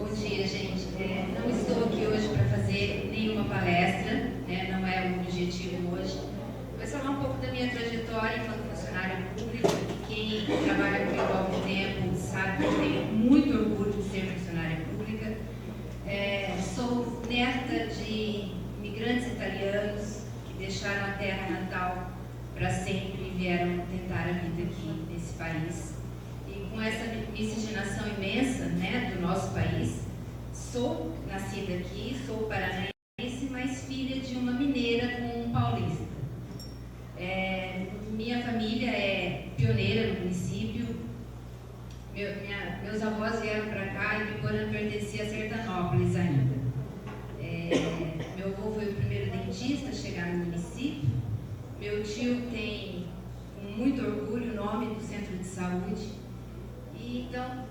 Bom dia, gente. Não estou aqui hoje para fazer nenhuma palestra, né? Não é o objetivo hoje. Vou falar um pouco da minha trajetória enquanto funcionária pública. Quem trabalha comigo há algum tempo sabe que eu tenho muito orgulho de ser funcionária pública. Sou neta de imigrantes italianos que deixaram a terra natal para sempre e vieram tentar a vida aqui nesse país. Com essa miscigenação imensa, né, do nosso país, sou nascida aqui, sou paranaense, mas filha de uma mineira com um paulista. Minha família é pioneira no município. Meus avós vieram para cá e Biporã pertencia a Sertanópolis ainda. Meu avô foi o primeiro dentista a chegar no município. Meu tio tem, com muito orgulho, o nome do centro de saúde. Então,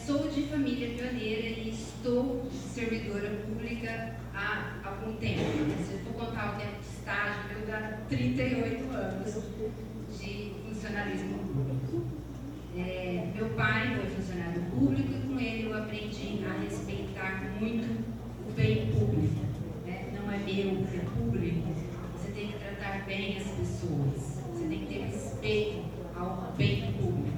sou de família pioneira e estou servidora pública há algum tempo. Se eu for contar o tempo de estágio, eu dá 38 anos de funcionalismo público. Meu pai foi funcionário público e com ele eu aprendi a respeitar muito o bem público. Né? Não é meu, é público. Você tem que tratar bem as pessoas. Você tem que ter respeito ao bem público.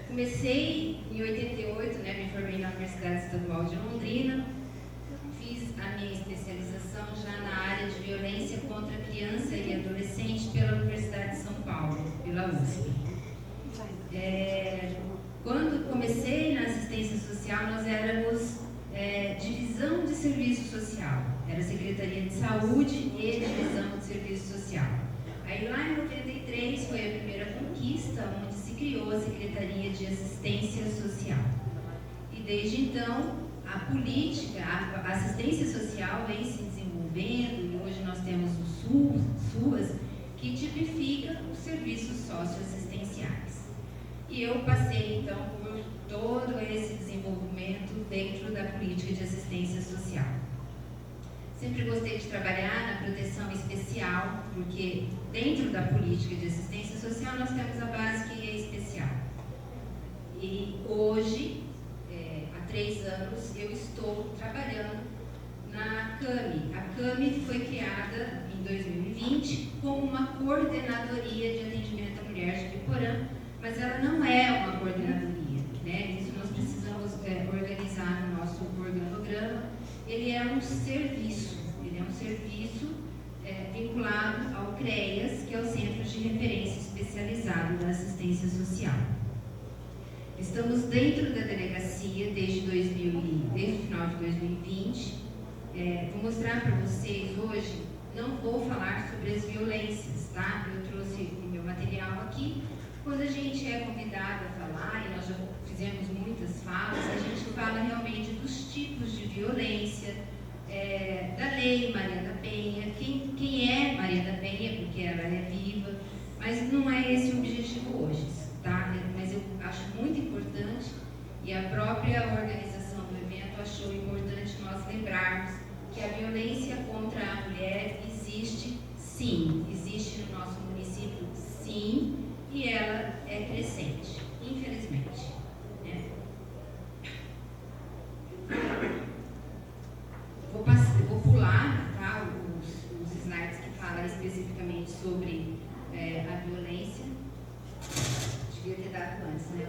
Comecei em 88, né, me formei na Universidade Estadual de Londrina, fiz a minha especialização já na área de violência contra criança e adolescente pela Universidade de São Paulo, pela USP. Quando comecei na assistência social, nós éramos divisão de serviço social, era Secretaria de Saúde e divisão de serviço social. Aí lá em 93 foi a primeira conquista, onde se criou a Secretaria de Assistência Social. E desde então, a política, a assistência social vem se desenvolvendo e hoje nós temos o SUAS, que tipifica os serviços socioassistenciais. E eu passei então por todo esse desenvolvimento dentro da política de assistência social. Sempre gostei de trabalhar na proteção especial, porque dentro da política de assistência social nós temos a base que é especial. E hoje, há 3 anos, eu estou trabalhando na CAMI. A CAMI foi criada em 2020 como uma coordenadoria de atendimento à mulher de Biporã, mas ela não é uma coordenadoria, né? Isso nós precisamos organizar no nosso organograma. Ele é um serviço vinculado ao CREAS, que é o Centro de Referência Especializado da Assistência Social. Estamos dentro da delegacia desde o final de 2020. Vou mostrar para vocês hoje, não vou falar sobre as violências, tá? Eu trouxe o meu material aqui. Quando a gente é convidado a falar, e nós já fizemos muitas falas, a gente fala realmente dos tipos de violência, da lei Maria da Penha, quem é Maria da Penha, porque ela é viva, mas não é esse o objetivo hoje, tá? Mas eu acho muito importante, e a própria organização do evento achou importante nós lembrarmos que a violência contra a mulher existe sim, existe no nosso município sim, e ela é crescente, infelizmente. Vou pular, tá, os slides que falam especificamente sobre a violência. Devia ter dado antes, né?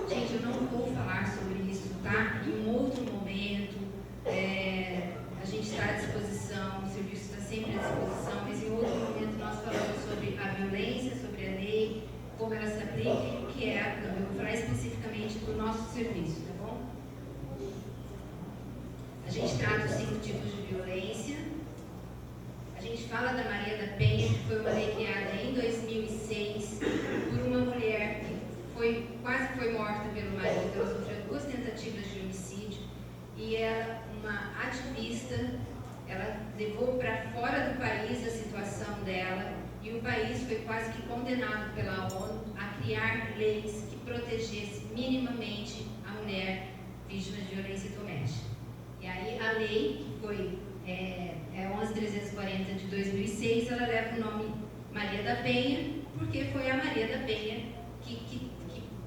Gente, eu não vou falar sobre isso, tá? Em um outro momento, a gente está à disposição, o serviço está sempre à disposição, mas em outro momento nós falamos sobre a violência, sobre a lei, como ela se aplica e o que é a CAMI. Eu vou falar especificamente do nosso serviço, tá bom? A gente trata os 5 tipos de violência. A gente fala da Maria da Penha, que foi uma lei criada em 2006 por uma mulher que quase foi morta pelo marido. Ela sofreu 2 tentativas de homicídio e ela, uma ativista, ela levou para fora do país a situação dela e o país foi chamado pela ONU a criar leis que protegessem minimamente a mulher vítima de violência doméstica. E aí a lei, que foi 11.340 de 2006, ela leva o nome Maria da Penha, porque foi a Maria da Penha que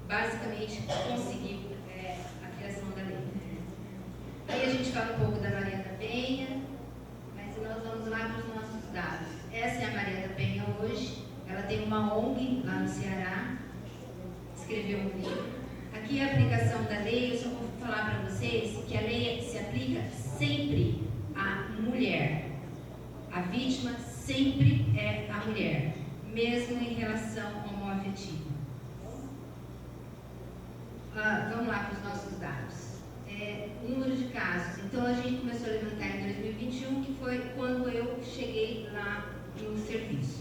basicamente conseguiu a criação da lei. Aí a gente fala um pouco da Maria da Penha, mas nós vamos lá para os nossos dados. Essa é a Maria da Penha hoje, ela tem uma ONG lá no Ceará, escreveu um livro. Aqui é a aplicação da lei, eu só vou falar para vocês que a lei se aplica sempre à mulher. A vítima sempre é a mulher, mesmo em relação homoafetiva. Vamos lá para os nossos dados. Número de casos. Então, a gente começou a levantar em 2021, que foi quando eu cheguei lá no serviço.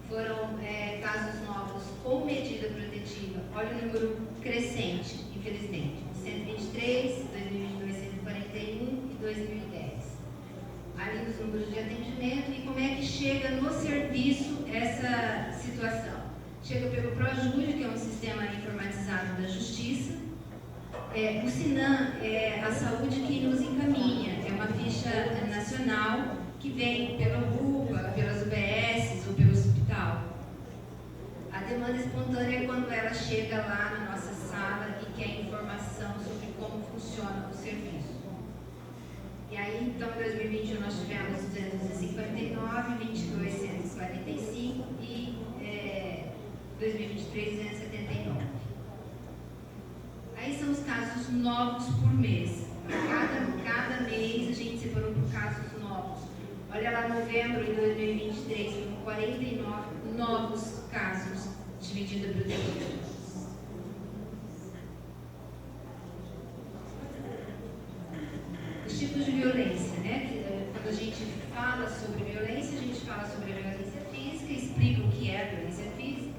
Foram casos novos com medida protetiva. Olha o número crescente, infelizmente. 123, 2022, 141 e 2010. Ali nos números de atendimento e como é que chega no serviço essa situação. Chega pelo ProJude, que é um sistema informatizado da Justiça. O SINAM é a saúde que nos encaminha, é uma ficha nacional que vem pela UPA, pelas UBS ou pelo hospital. A demanda espontânea é quando ela chega lá na nossa sala e quer informação sobre como funciona o serviço. E aí, então, em 2021 nós tivemos 259, 22, 145 e 2023, 279. Aí são os casos novos por mês. Cada mês a gente separou por casos novos. Olha lá, novembro de 2023, foram 49 novos casos de medida protetiva. Os tipos de violência, né? Quando a gente fala sobre violência, a gente fala sobre a violência física, explica o que é a violência física,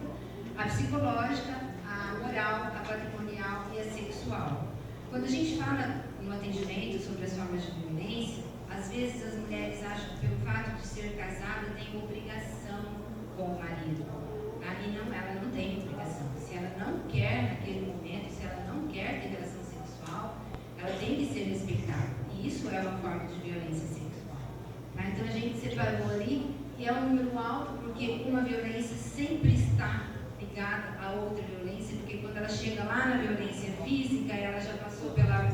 a psicológica, a moral, a patrimonial e a sexual. Quando a gente fala no atendimento sobre as formas de violência, às vezes as mulheres acham que pelo fato de ser casada tem obrigação com o marido. Ali não, ela não tem obrigação. Se ela não quer naquele momento, se ela não quer ter relação sexual, ela tem que ser respeitada. E isso é uma forma de violência sexual. Tá? Então a gente separou ali e é um número alto porque uma violência sempre está ligada a outra violência, porque quando ela chega lá na violência física, ela já passou pela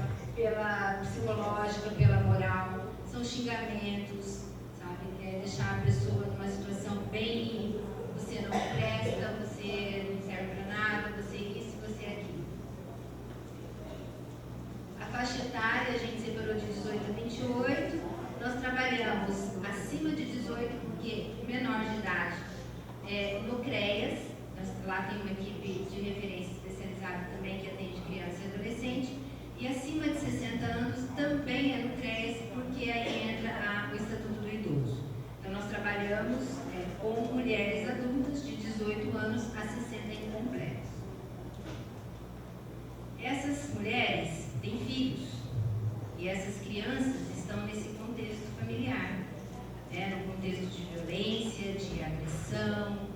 psicológica, pela moral, são xingamentos, sabe? Deixar a pessoa numa situação bem, você não presta, você não serve para nada, você isso, você aquilo. A faixa etária a gente separou de 18 a 28, nós trabalhamos acima de 18 porque menor de idade no CREAS. Lá tem uma equipe de referência especializada também que atende criança e adolescente. E acima de 60 anos também é no CREAS, porque aí entra o Estatuto do Idoso. Então nós trabalhamos com mulheres adultas de 18 anos a 60 incompletos. Essas mulheres têm filhos e essas crianças estão nesse contexto familiar, no contexto de violência, de agressão.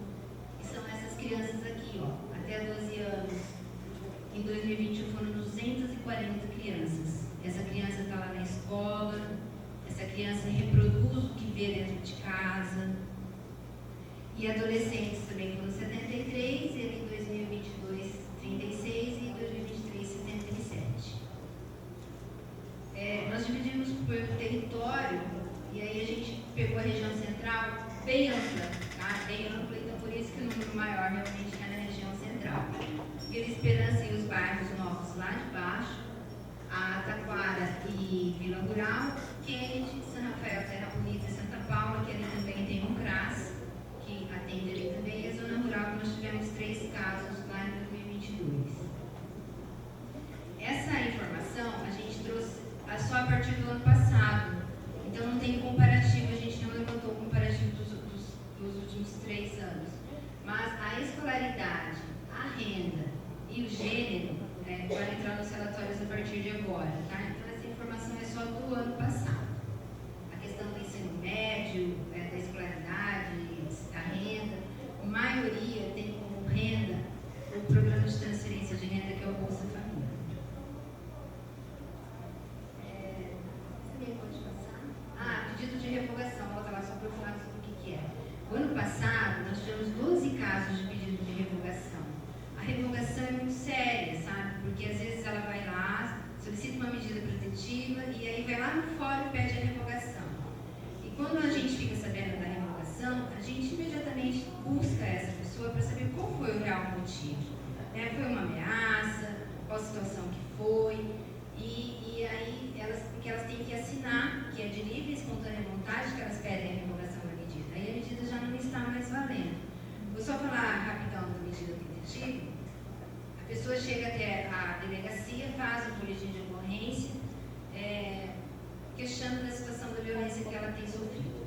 Crianças aqui, até 12 anos. Em 2021 foram 240 crianças. Essa criança está lá na escola, essa criança reproduz o que vê dentro de casa. E adolescentes também foram 73, e em 2022, 36 e em 2023, 77. Nós dividimos por território, e aí a gente pegou a região central bem ampla, tá? Bem ampla, então por isso que o número maior realmente é na região central. Vila Esperança e os bairros novos lá de baixo, a Taquara e Vila Rural, Kennedy, São Rafael, Terra Bonita e Santa Paula, que ali também tem um CRAS, que atende ali também, e a Zona Rural, que nós tivemos 3 casos lá em 2022. Essa informação a gente trouxe só a partir do ano passado, então não tem comparativo, a gente não levantou o comparativo dos últimos 3 anos. Mas a escolaridade, a renda e o gênero vai entrar nos relatórios a partir de agora, tá? Então essa informação é só do ano passado. A questão do ensino médio, da escolaridade, a renda, a maioria tem Foi uma ameaça, qual situação que foi, e aí porque elas têm que assinar, que é de livre e espontânea vontade que elas pedem a revogação da medida. Aí a medida já não está mais valendo. Vou só falar rapidão da medida protetiva. A pessoa chega até a delegacia, faz um boletim de ocorrência, questionando da situação da violência que ela tem sofrido.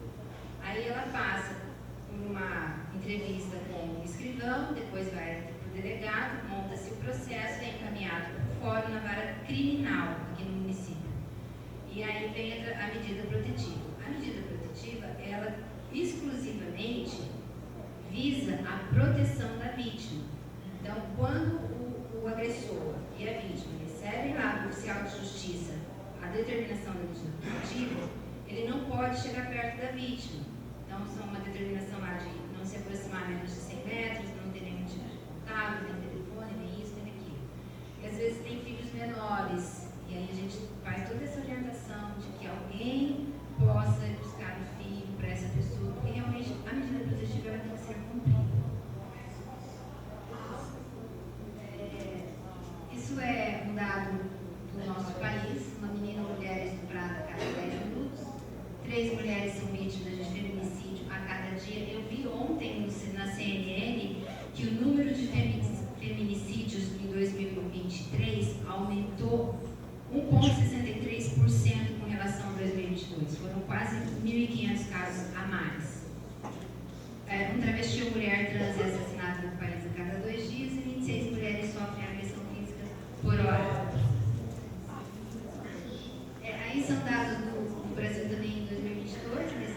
Aí ela passa por uma entrevista com o escrivão, depois vai para o delegado, monta-se o processo e é encaminhado para o fórum na vara criminal aqui no município. E aí vem a medida protetiva. A medida protetiva, ela exclusivamente visa a proteção da vítima. Então, quando o agressor e a vítima recebem lá do oficial de justiça a determinação da medida protetiva, ele não pode chegar perto da vítima. Então, são uma determinação lá de não se aproximar menos de 100 metros, não ter nenhum tipo de contato, nem telefone, nem isso, nem aquilo. E às vezes tem filhos menores, e aí a gente faz toda essa orientação de que alguém possa buscar o filho para essa pessoa, porque realmente a medida protetiva ela tem que ser cumprida. Isso é um dado do nosso país. Uma menina ou mulher é estuprada a cada 10 minutos, 3 mulheres são vítimas de feminicídio a cada dia. Eu vi ontem na CNN que o número de feminicídios em 2023 aumentou 1,63% com relação a 2022. Foram quase 1.500 casos a mais. Um travesti ou mulher trans é assassinado no país a cada 2 dias e 26 mulheres sofrem agressão física por hora. Aí são dados do Brasil também em 2022, mas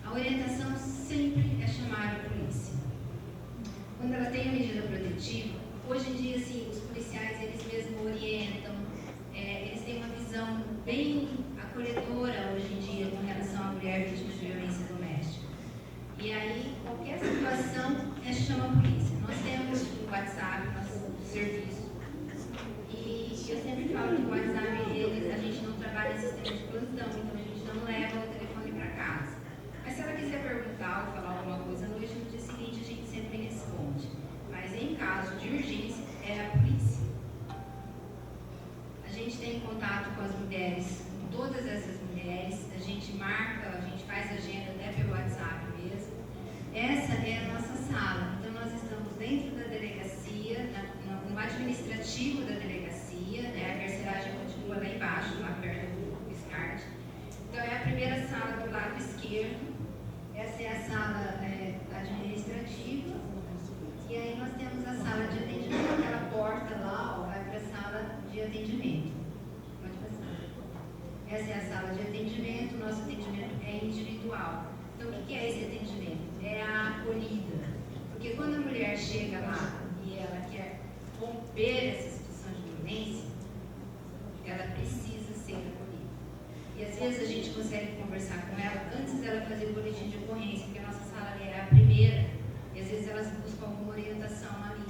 a orientação sempre é chamar a polícia. Quando ela tem a medida protetiva, hoje em dia, assim, os policiais, eles mesmos orientam, eles têm uma visão bem acolhedora hoje em dia com relação à mulher vítima de violência doméstica. E aí, qualquer situação, chama a polícia. Nós temos o WhatsApp, nosso serviço. E eu sempre falo que o WhatsApp, a gente não trabalha em sistema de plantão, então a gente não leva o telefone para casa. Mas se ela quiser perguntar ou falar alguma coisa à noite, no dia seguinte a gente sempre responde. Mas em caso de urgência, é a polícia. A gente tem contato com as mulheres, com todas essas mulheres, a gente marca, a gente faz agenda até pelo WhatsApp mesmo. Essa é a nossa sala. Então nós estamos dentro da delegacia, no administrativo da delegacia, né? A carceragem continua lá embaixo, lá perto do SCART. Então é a primeira sala do lado esquerdo. Essa é a sala administrativa. E aí nós temos a sala de atendimento, aquela porta lá, vai para a sala de atendimento. Pode passar. Essa é a sala de atendimento, o nosso atendimento é individual. Então o que é esse atendimento? É a acolhida. Porque quando a mulher chega lá e ela quer romper essa situação de violência, ela precisa ser acolhida. E às vezes a gente consegue conversar com ela antes dela fazer o boletim de ocorrência, porque a nossa sala é a primeira, e às vezes elas buscam alguma orientação ali.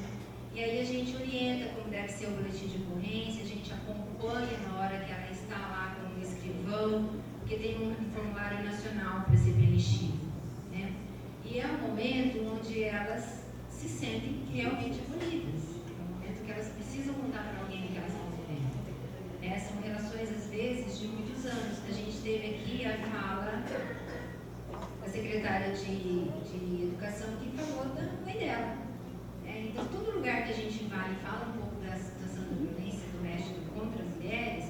E aí a gente orienta como deve ser o boletim de ocorrência, a gente acompanha na hora que ela está lá com o escrivão, porque tem um formulário nacional para ser preenchido, né? E é um momento onde elas se sentem realmente acolhidas. É um momento que elas precisam contar para alguém o que elas estão vivendo. São relações, às vezes, de muitos anos. A gente teve aqui a fala da secretária de Educação que falou da mãe dela. Então, todo lugar que a gente vai e fala um pouco da situação da violência doméstica contra as mulheres,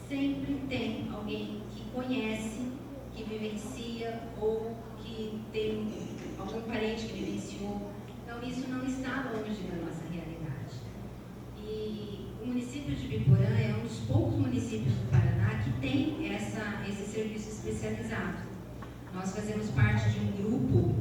sempre tem alguém que conhece, que vivencia ou que tem algum parente que vivenciou. Então, isso não está longe da nossa realidade. E o município de Biporã é um dos poucos municípios do Paraná que tem esse serviço especializado. Nós fazemos parte de um grupo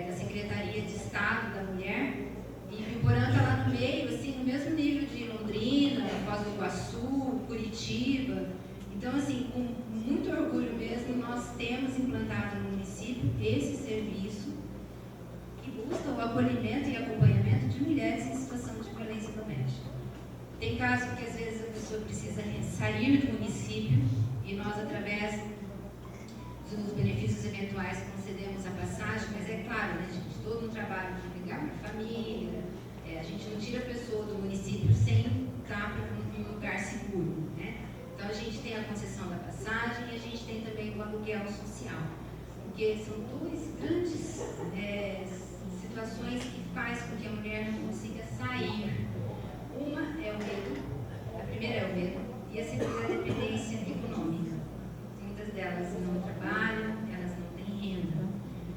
da Secretaria de Estado da Mulher, e Biporã está lá no meio, assim, no mesmo nível de Londrina, Foz do Iguaçu, Curitiba. Então, assim, com muito orgulho mesmo, nós temos implantado no município esse serviço que busca o acolhimento e acompanhamento de mulheres em situação de violência doméstica. Tem casos que, às vezes, a pessoa precisa sair do município e nós, através dos benefícios eventuais, concedemos a passagem, mas é claro, né, gente, todo um trabalho família. A gente não tira a pessoa do município sem estar em um lugar seguro, né? Então a gente tem a concessão da passagem e a gente tem também o aluguel social, porque são duas grandes situações que faz com que a mulher não consiga sair. Uma é o medo, a primeira é o medo, e a segunda é a dependência econômica. Muitas delas não trabalham, elas não têm renda.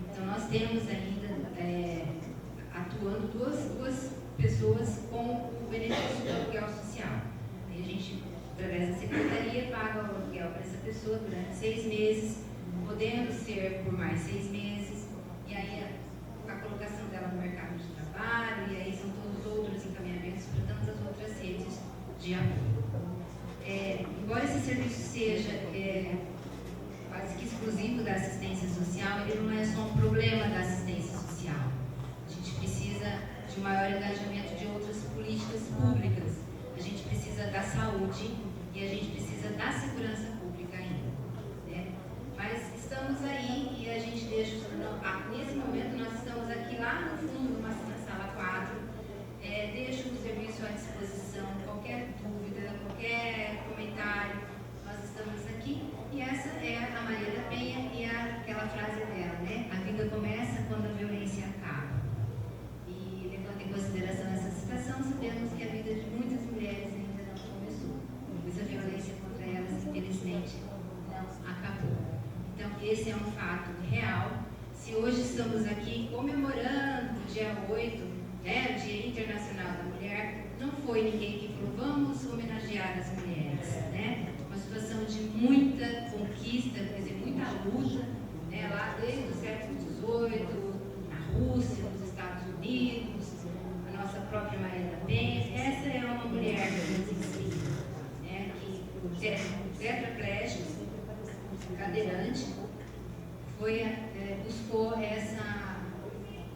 Então nós temos ainda atuando duas pessoas com o benefício do aluguel social. Aí a gente, através da secretaria, paga o aluguel para essa pessoa durante 6 meses, podendo ser por mais 6 meses, e aí a colocação dela no mercado de trabalho, e aí são todos outros encaminhamentos para tantas outras redes de apoio. Embora esse serviço seja quase que exclusivo da assistência social, ele não é só um problema da assistência social. A gente precisa de um maior engajamento de outras políticas públicas. A gente precisa da saúde e a gente precisa da segurança pública ainda, né? Mas estamos aí e a gente deixa, nesse momento nós estamos aqui lá no fundo, na sala 4, deixo o serviço à disposição, qualquer dúvida, qualquer comentário, nós estamos aqui. E essa é a Maria da Penha e aquela frase dela, né? A vida começa quando a violência acaba. E levando em consideração essa citação, sabemos que a vida de muitas mulheres ainda não começou, pois a violência contra elas, infelizmente, não acabou. Então, esse é um fato real. Se hoje estamos aqui comemorando o dia 8, né, o Dia Internacional da Mulher, não foi ninguém que falou, vamos homenagear as mulheres, né? Uma situação de muita conquista, quer dizer, muita luta, né, lá desde o século XVIII, na Rússia, nos Estados Unidos, a nossa própria Maria da Penha. Essa é uma mulher que nos ensina, né, que tetraplégica, cadeirante,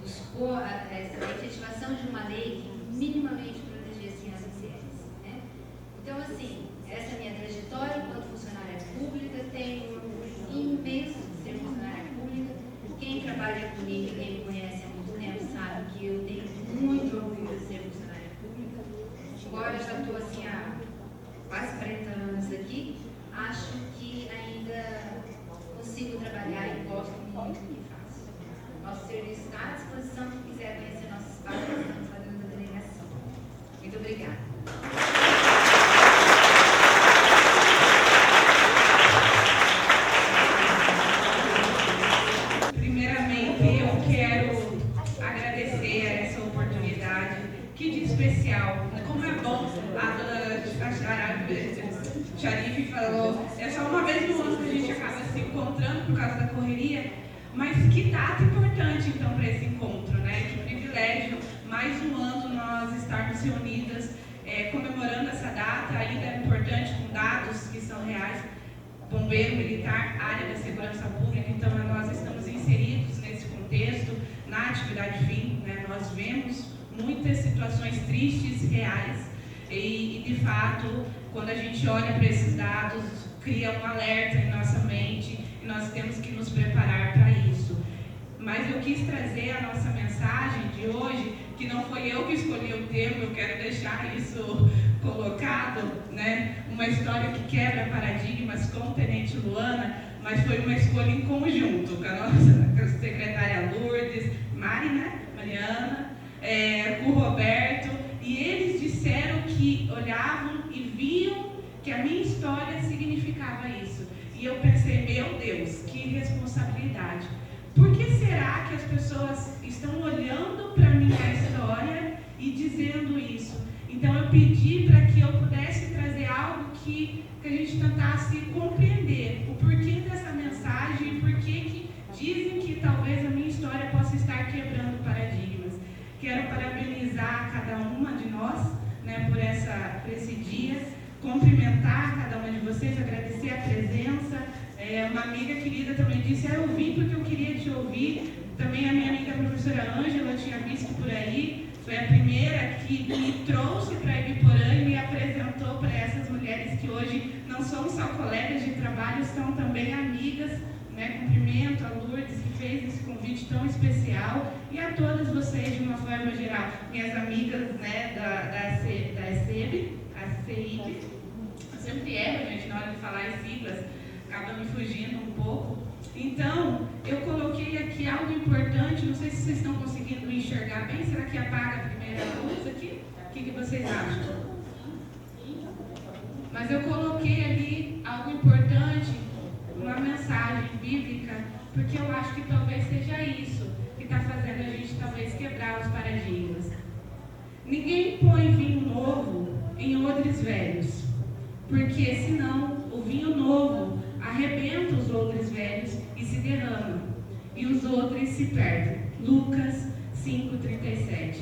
buscou a efetivação de uma lei que minimamente protegesse as mulheres, né? Então, assim, essa é a minha trajetória enquanto funcionária pública. Tenho imenso de ser funcionária pública. Quem trabalha comigo, quem me conhece há muito tempo, sabe que eu tenho muito orgulho de ser funcionária pública. Embora eu já estou assim há quase 40 anos aqui, acho que ainda consigo trabalhar e gosto muito do que faço. Nosso serviço está à disposição. Quem quiser conhecer nosso espaço, nós estamos fazendo a delegação. Muito obrigada. Primeiramente, eu quero agradecer a essa oportunidade. Que de especial, como é bom, a dona Sharife falou, é só uma vez no ano que a gente acaba se encontrando por causa da correria, mas que data importante então para esse encontro, né? Que privilégio, mais um ano nós estarmos reunidas, comemorando essa data, ainda é importante, com dados que são reais, bombeiro militar, área da segurança pública, então nós estamos inseridos nesse contexto, na atividade fim, né? Nós vemos muitas situações tristes, reais, e de fato, quando a gente olha para esses dados, cria um alerta em nossa mente e nós temos que nos preparar para isso. Mas eu quis trazer a nossa mensagem de hoje, que não foi eu que escolhi o tema, eu quero deixar isso colocado, né? Uma história que quebra paradigmas com o Tenente Luana, mas foi uma escolha em conjunto com a nossa secretária Lourdes, Mari, né? Mariana, com o Roberto, e eles disseram que olhavam e viam que a minha história significava isso. E eu pensei, meu Deus, que responsabilidade. Por que será que as pessoas estão olhando para a minha história e dizendo isso? Então eu pedi para que eu pudesse trazer algo que a gente tentasse compreender o porquê dessa mensagem e porquê que dizem que talvez a minha história possa estar quebrando paradigmas. Quero parabenizar cada uma de nós, né, por esse dia, cumprimentar cada uma de vocês, agradecer a presença. Uma amiga querida também disse, eu vim porque eu queria te ouvir. Também a minha amiga a professora Ângela, eu tinha visto por aí, foi a primeira que me trouxe para Ibiporã e me apresentou para essas mulheres que hoje não são só colegas de trabalho, são também amigas, né? Cumprimento a Lourdes, que fez esse convite tão especial, e a todas vocês de uma forma geral. minhas amigas, né, da CEIB, eu sempre erro, gente, na hora de falar as siglas, acaba me fugindo um pouco. Então, eu coloquei aqui algo importante, não sei se vocês estão conseguindo enxergar bem, será que apaga a primeira luz aqui? O que vocês acham? Mas eu coloquei ali algo importante, uma mensagem bíblica, porque eu acho que talvez seja isso que está fazendo a gente talvez quebrar os paradigmas. Ninguém põe vinho novo em odres velhos, porque senão o vinho novo arrebenta os odres velhos e se derrama, e os odres se perdem. Lucas 5:37.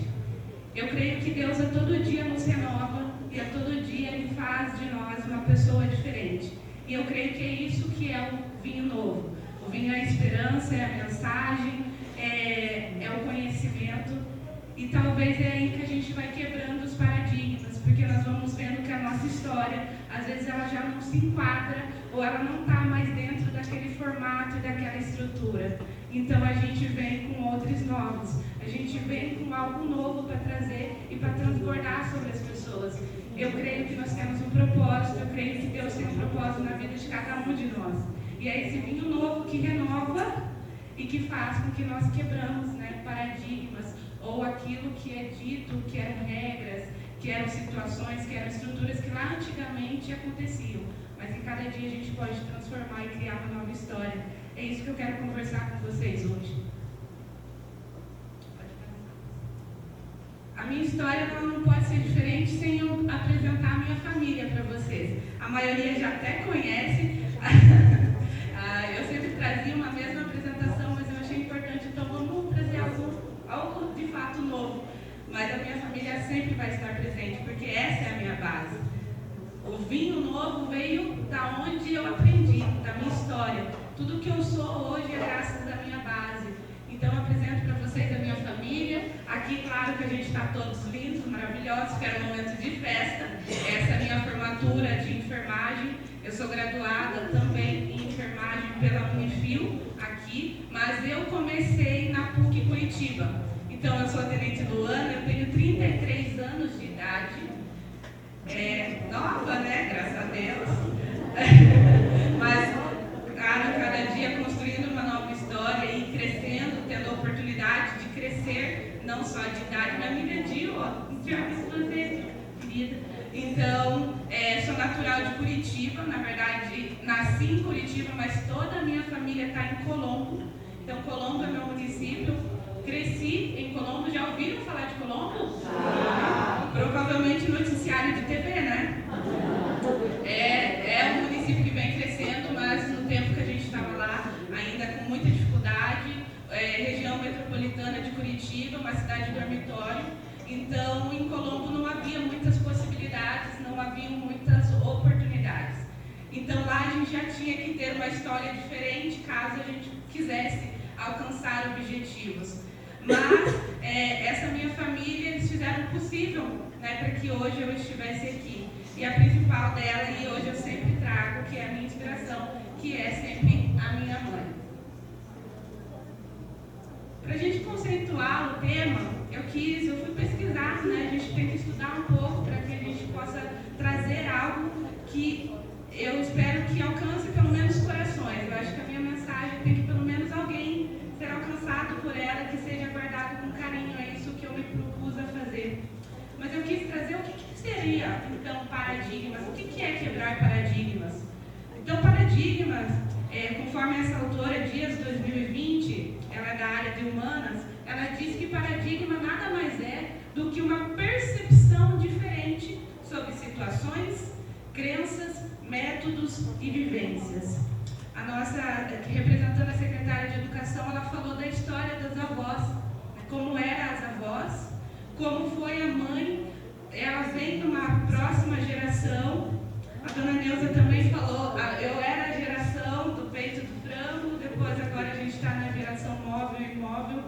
Eu creio que Deus a todo dia nos renova e a todo dia Ele faz de nós uma pessoa diferente. E eu creio que é isso que é o vinho novo. O vinho é a esperança, é a mensagem, é o conhecimento. E talvez é aí que a gente vai quebrando os paradigmas, porque nós vamos vendo que a nossa história, às vezes ela já não se enquadra, ou ela não está mais dentro daquele formato e daquela estrutura. Então a gente vem com outros novos, a gente vem com algo novo para trazer e para transbordar sobre as pessoas. Eu creio que nós temos um propósito, eu creio que Deus tem um propósito na vida de cada um de nós. E é esse vinho novo que renova e que faz com que nós quebramos, né, paradigmas, ou aquilo que é dito, que eram regras, que eram situações, que eram estruturas que lá antigamente aconteciam. Mas que cada dia a gente pode transformar e criar uma nova história. É isso que eu quero conversar com vocês hoje. A minha história ela não pode ser diferente sem eu apresentar a minha família para vocês. A maioria já até conhece. Eu sempre trazia uma mesma apresentação, mas eu achei importante, então vamos trazer algo de fato novo. Mas a minha família sempre vai estar presente, porque essa é a minha base. O vinho novo veio da onde eu aprendi, da minha história. Tudo que eu sou hoje é graças à minha base. Então eu apresento para vocês a minha família. Aqui, claro que a gente está todos lindos, maravilhosos, que era um momento de festa. Essa é a minha formatura de enfermagem. Eu sou graduada também em enfermagem pela Unifil, aqui, mas eu comecei na PUC Curitiba. Então eu sou tenente do ano, eu tenho 33 anos de idade. Nova, né? Graças a Deus. Mas, claro, cada dia construindo uma nova história e crescendo, tendo a oportunidade de crescer, não só de idade, mas me mediu, querida. Então, sou natural de Curitiba, na verdade, nasci em Curitiba, mas toda a minha família está em Colombo. Então, Colombo é meu município. Cresci em Colombo. Já ouviram falar de Colombo? Provavelmente noticiário de TV, né? É um município que vem crescendo, mas no tempo que a gente estava lá, ainda com muita dificuldade. Região metropolitana de Curitiba, uma cidade dormitório. Então, em Colombo não havia muitas possibilidades, não havia muitas oportunidades. Então, lá a gente já tinha que ter uma história diferente, caso a gente quisesse alcançar objetivos. Mas, essa minha família, eles fizeram o possível, né, para que hoje eu estivesse aqui. E a principal dela, e hoje eu sempre trago, que é a minha inspiração, que é sempre a minha mãe. Para a gente conceituar o tema, eu fui pesquisar, né? A gente tem que estudar um pouco para que a gente possa trazer algo que eu espero que alcance pelo menos corações. Eu acho que a minha mensagem tem que pelo menos alguém ser alcançado por ela, que seja guardado com carinho. É isso que eu me propus a fazer. Mas eu quis trazer o que seria, então, paradigmas. O que é quebrar paradigmas? Então, paradigmas, conforme essa autora Dias 2020, ela é da área de humanas, ela diz que paradigma nada mais é do que uma percepção diferente sobre situações, crenças, métodos e vivências. A nossa, representando a secretária de Educação, ela falou da história das avós, como eram as avós, como foi a mãe, ela vem de uma próxima geração. A dona Neuza também falou, eu era a geração do peito do frango, depois agora a gente está na geração móvel e imóvel.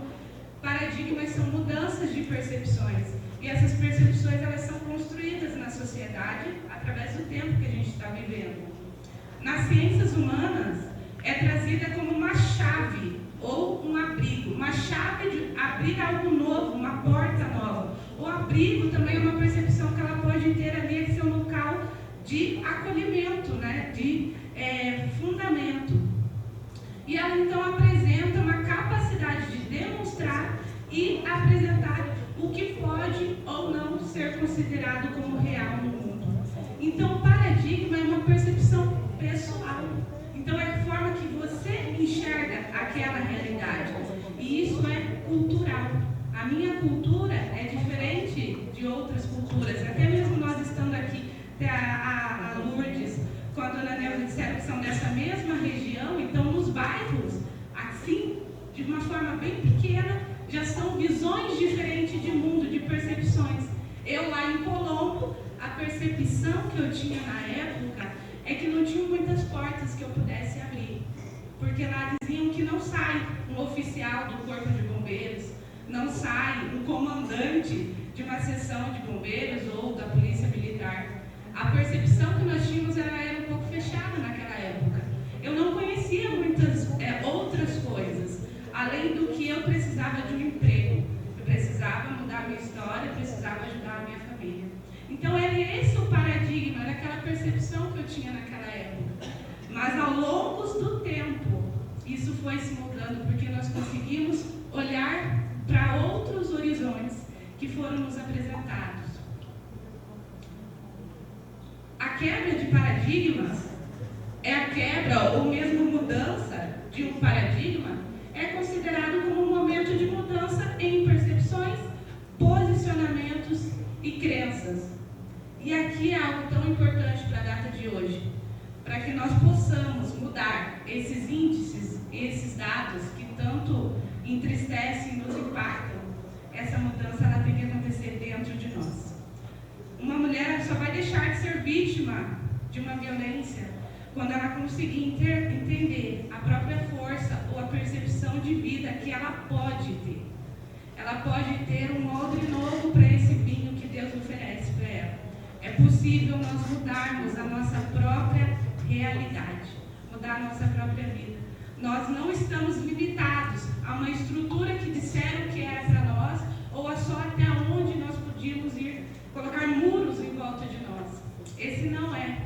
Paradigmas são mudanças de percepções. E essas percepções, elas são construídas na sociedade através do tempo que a gente está vivendo. Nas ciências humanas, é trazida como uma chave ou um abrigo. Uma chave de abrir algo novo, uma porta nova. O abrigo também é uma percepção que ela pode ter ali, é seu local de acolhimento, né? De fundamento. E ela então apresenta uma capacidade de demonstrar e apresentar o que pode ou não ser considerado como real no mundo. Então, o paradigma é uma percepção pessoal. Então, é a forma que você enxerga aquela realidade. E isso é cultural. A minha cultura é diferente de outras culturas. Até mesmo nós estando aqui, a Lourdes, com a dona Neuza, disseram que são dessa mesma região. Então, nos bairros, assim, de uma forma bem pequena, já são visões diferentes de mundo, de percepções. Eu lá em Colombo, a percepção que eu tinha na época é que não tinha muitas portas que eu pudesse abrir. Porque lá diziam que não sai um oficial do Corpo de Bombeiros, não sai um comandante de uma seção de bombeiros ou da Polícia Militar. A percepção que nós tínhamos era um pouco fechada naquela época. Eu não conhecia muitas outras coisas, além do que eu precisava de um emprego. Eu precisava mudar a minha história, eu precisava ajudar a minha família. Então, era esse o paradigma, era aquela percepção que eu tinha naquela época. Mas, ao longo do tempo, isso foi se mudando, porque nós conseguimos olhar para outros horizontes que foram nos apresentados. A quebra de paradigmas é a quebra ou mesmo mudança de um paradigma, é considerado como um momento de mudança em percepções, posicionamentos e crenças. E aqui é algo tão importante para a data de hoje, para que nós possamos mudar esses índices, esses dados que tanto entristecem e nos impactam. Essa mudança ela tem que acontecer dentro de nós. Uma mulher só vai deixar de ser vítima de uma violência quando ela conseguir entender a própria força ou a percepção de vida que ela pode ter. Ela pode ter um odre novo para esse vinho que Deus oferece para ela. É possível nós mudarmos a nossa própria realidade, mudar a nossa própria vida. Nós não estamos limitados a uma estrutura que disseram que é para nós, ou a só até onde nós podíamos ir, colocar muros em volta de nós. Esse não é.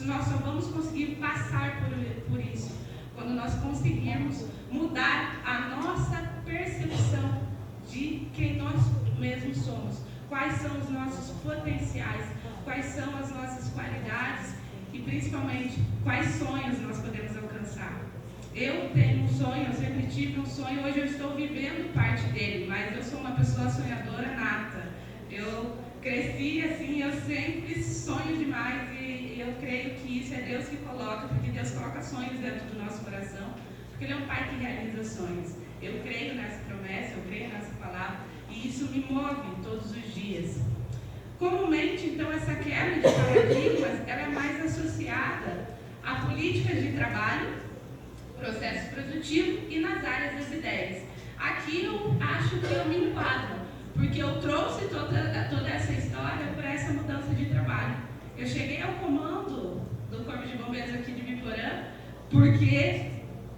Nós só vamos conseguir passar por isso quando nós conseguirmos mudar a nossa percepção de quem nós mesmos somos, quais são os nossos potenciais, quais são as nossas qualidades e principalmente quais sonhos nós podemos alcançar. Eu tenho um sonho, eu sempre tive um sonho, hoje eu estou vivendo parte dele, mas eu sou uma pessoa sonhadora nata. Eu cresci assim, eu sempre sonho demais e eu creio que isso é Deus que coloca, porque Deus coloca sonhos dentro do nosso coração, porque Ele é um Pai que realiza sonhos. Eu creio nessa promessa, eu creio nessa palavra e isso me move todos os dias. Comumente, então, essa quebra de paradigmas ela é mais associada a políticas de trabalho, processo produtivo e nas áreas das ideias. Aqui eu acho que eu me enquadro, porque eu trouxe toda essa história para essa mudança de trabalho. Eu cheguei ao comando do Corpo de Bombeiros aqui de Biporã, porque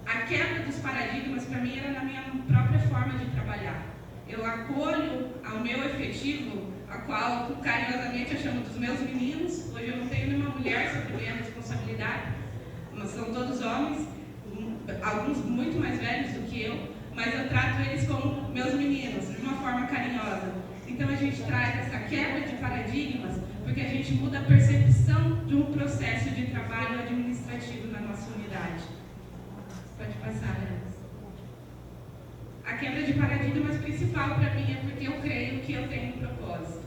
a quebra dos paradigmas para mim era na minha própria forma de trabalhar. Eu acolho ao meu efetivo, a qual carinhosamente eu chamo dos meus meninos. Hoje eu não tenho nenhuma mulher sobre minha responsabilidade, mas são todos homens, alguns muito mais velhos do que eu, mas eu trato eles como meus meninos, de uma forma carinhosa. Então a gente traz essa quebra de paradigmas, porque a gente muda a percepção de um processo de trabalho administrativo na nossa unidade. Pode passar, né? A quebra de paradigmas principal para mim é porque eu creio que eu tenho um propósito.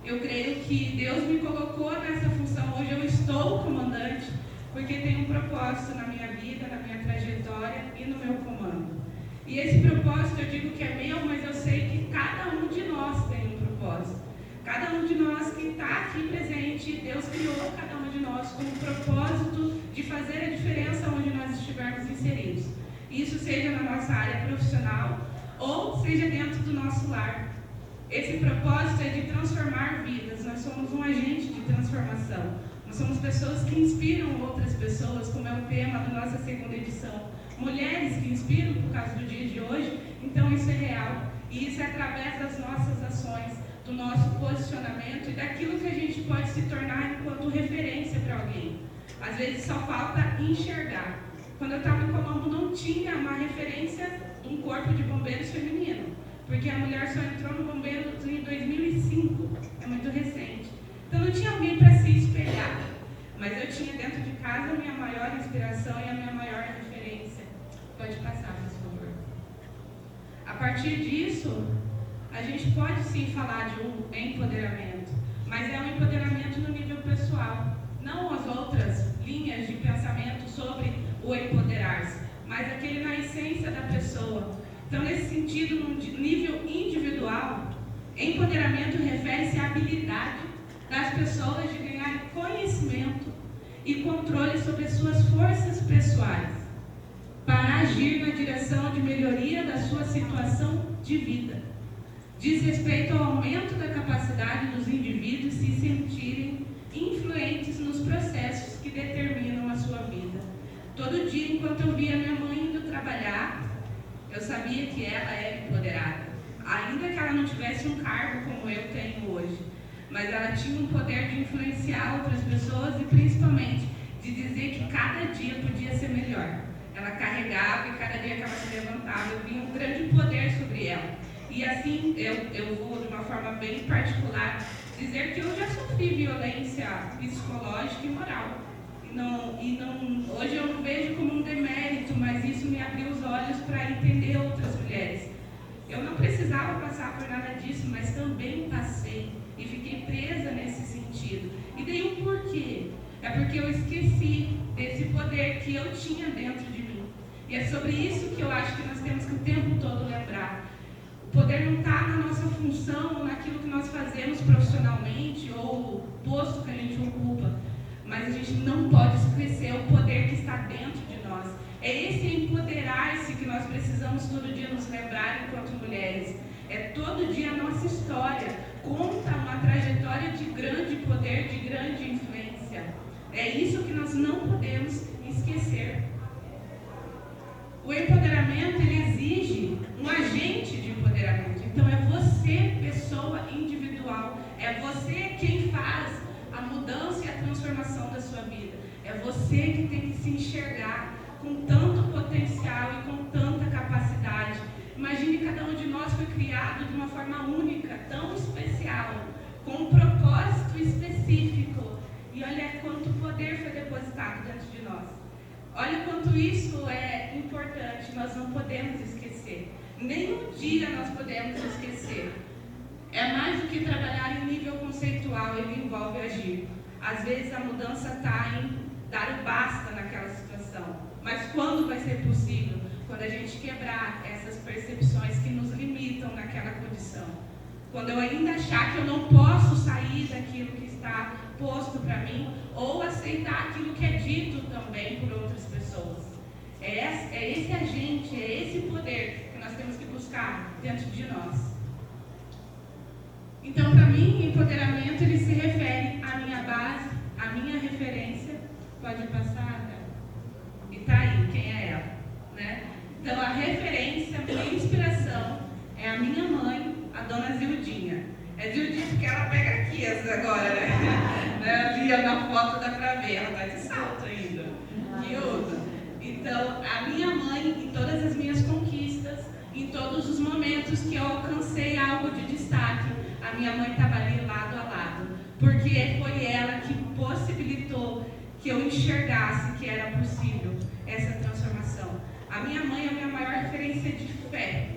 Eu creio que Deus me colocou nessa função. Hoje eu estou comandante, porque tem um propósito na minha vida, na minha trajetória e no meu comando. E esse propósito eu digo que é meu, mas eu sei que cada um de nós tem um propósito. Cada um de nós que está aqui presente, Deus criou cada um de nós com o propósito de fazer a diferença onde nós estivermos inseridos. Isso seja na nossa área profissional ou seja dentro do nosso lar. Esse propósito é de transformar vidas. Nós somos um agente de transformação. Nós somos pessoas que inspiram outras pessoas, como é o tema da nossa segunda edição. Mulheres que inspiram por causa do dia de hoje. Então isso é real. E isso é através das nossas ações, do nosso posicionamento e daquilo que a gente pode se tornar enquanto referência para alguém. Às vezes só falta enxergar. Quando eu estava em Colombo não tinha uma referência de um corpo de bombeiros feminino, porque a mulher só entrou no bombeiro em 2005, é muito recente. Então não tinha alguém para se espelhar, mas eu tinha dentro de casa a minha maior inspiração e a minha maior referência. Pode passar, por favor. A partir disso, a gente pode sim falar de um empoderamento, mas é um empoderamento no nível pessoal, não as outras linhas de pensamento sobre o empoderar-se, mas aquele na essência da pessoa. Então, nesse sentido, no nível individual, empoderamento refere-se à habilidade das pessoas de ganhar conhecimento e controle sobre as suas forças pessoais, para agir na direção de melhoria da sua situação de vida. Diz respeito ao aumento da capacidade dos indivíduos se sentirem influentes nos processos que determinam a sua vida. Todo dia, enquanto eu via minha mãe indo trabalhar, eu sabia que ela era empoderada. Ainda que ela não tivesse um cargo como eu tenho hoje, mas ela tinha um poder de influenciar outras pessoas e principalmente de dizer que cada dia podia ser melhor. Ela carregava e cada dia que ela se levantava, eu via um grande poder sobre ela. E assim, eu vou de uma forma bem particular dizer que eu já sofri violência psicológica e moral. Hoje eu não vejo como um demérito, mas isso me abriu os olhos para entender outras mulheres. Eu não precisava passar por nada disso, mas também passei e fiquei presa nesse sentido. E daí um porquê? É porque eu esqueci desse poder que eu tinha dentro de mim. E é sobre isso que eu acho que nós temos que o tempo todo lembrar. O poder não está na nossa função ou naquilo que nós fazemos profissionalmente ou o posto que a gente ocupa, mas a gente não pode esquecer o poder que está dentro de nós. É esse empoderar-se que nós precisamos todo dia nos lembrar enquanto mulheres. É todo dia a nossa história conta uma trajetória de grande poder, de grande influência. É isso que nós não podemos esquecer. O empoderamento, ele exige um agente de empoderamento. Então é você, pessoa individual, é você quem faz a mudança e a transformação da sua vida. É você que tem que se enxergar com tanto potencial e com tanta capacidade. Imagine, cada um de nós foi criado de uma forma única, tão especial, com um propósito específico. E olha quanto poder foi depositado dentro de nós. Olha quanto isso é importante, nós não podemos esquecer. Nenhum dia nós podemos esquecer. É mais do que trabalhar em nível conceitual, ele envolve agir. Às vezes a mudança está em dar o basta naquela situação. Mas quando vai ser possível? Quando a gente quebrar essas percepções que nos limitam naquela condição. Quando eu ainda achar que eu não posso sair daquilo que está posto para mim, ou aceitar aquilo que é dito também por outras pessoas. É esse agente, é esse poder que nós temos que buscar dentro de nós. Então, para mim, empoderamento, ele se refere à minha base, à minha referência. Pode passar, né? E tá aí, quem é ela, né? Então, a referência, a minha inspiração é a minha mãe, a dona Zildinha. É Zildinha porque ela pega aqui agora, né? Ali na foto dá pra ver, ela tá de salto ainda. Que usa. Então, a minha mãe, em todas as minhas conquistas, em todos os momentos que eu alcancei algo de destaque, a minha mãe estava ali lado a lado. Porque foi ela que possibilitou que eu enxergasse que era possível essa transformação. A minha mãe é a minha maior referência de fé,